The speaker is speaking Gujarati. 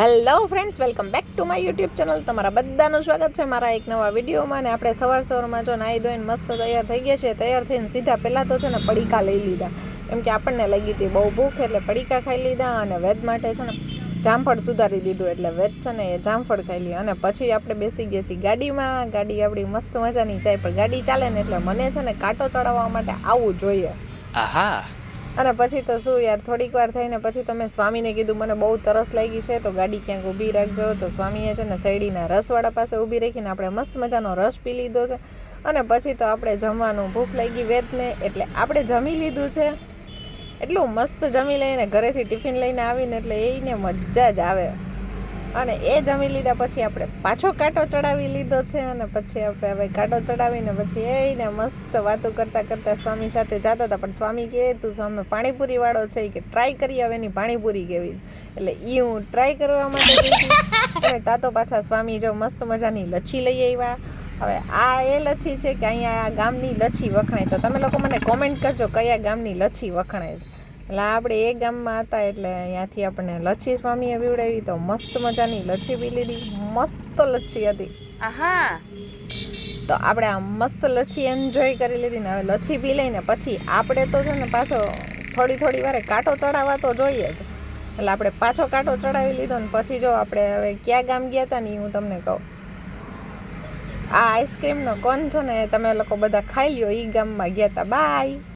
Hello friends, welcome back to my YouTube channel. તમારા બધાનું સ્વાગત છે મારા એક નવા વિડીયોમાં. ને આપણે સવારમાં જો નાહી ધોઈને મસ્ત તૈયાર થઈ ગયા છે. તૈયાર થઈને સીધા પહેલાં તો છે ને પડીકા લઈ લીધા, કેમ કે આપણને લાગી હતી બહુ ભૂખ, એટલે પડીકા ખાઈ લીધા. અને વેદ માટે છે ને જામફળ સુધારી દીધું, એટલે વેદ છે ને એ જામફળ ખાઈ લી. અને પછી આપણે બેસી ગયા છીએ ગાડીમાં. ગાડી આપણી મસ્ત મજાની જાય, પણ ગાડી ચાલે ને એટલે મને છે ને કાંટો ચડાવવા માટે આવવું જોઈએ. આહા. અને પછી તો શું યાર, થોડીક વાર થઈને પછી તો મેં સ્વામીને કીધું મને બહુ તરસ લાગી છે, તો ગાડી ક્યાંક ઊભી રાખજો. તો સ્વામીએ છે ને શેરડીના રસવાળા પાસે ઊભી રાખીને આપણે મસ્ત મજાનો રસ પી લીધો છે. અને પછી તો આપણે જમવાનું ભૂખ લાગી વેદને, એટલે આપણે જમી લીધું છે. એટલું મસ્ત જમી લઈને ઘરેથી ટિફિન લઈને આવીને એટલે એને મજા જ આવે. અને એ જમી લીધા પછી આપણે પાછો કાંટો ચડાવી લીધો છે. અને પછી આપણે હવે કાંટો ચડાવીને પછી એને મસ્ત વાતો કરતાં કરતાં સ્વામી સાથે જતા હતા. પણ સ્વામી કહે તું સ્વામી પાણીપુરીવાળો છે કે ટ્રાય કરી હવે એની પાણીપુરી કેવી. એટલે એ હું ટ્રાય કરવા માટે ગઈ હતી. અને તાતો પાછા સ્વામી જો મસ્ત મજાની લચ્છી લઈ આવ્યા. હવે આ એ લચ્છી છે કે અહીંયા આ ગામની લચ્છી વખણાય, તો તમે લોકો મને કોમેન્ટ કરજો કયા ગામની લચ્છી વખણાય છે. એટલે આપણે એ ગામમાં હતા, એટલે અહીંયાથી આપણને લચ્છી સ્વામીએ પીવડાવી. તો મસ્ત મજાની લચ્છી પી લીધી, મસ્ત લચ્છી હતી. આહા. તો આપણે આ મસ્ત લચ્છી એન્જોય કરી લીધી. ને હવે લચ્છી પી લઈને પછી આપણે તો છે ને પાછો થોડી વારે કાંટો ચડાવવા તો જોઈએ જ. એટલે આપણે પાછો કાંટો ચડાવી લીધો. ને પછી જો આપણે હવે ક્યાં ગામ ગયા હતા ને હું તમને કહું. આ આઈસ્ક્રીમનો કોન છે ને તમે લોકો બધા ખાઈ લ્યો, એ ગામમાં ગયા હતા. બાય.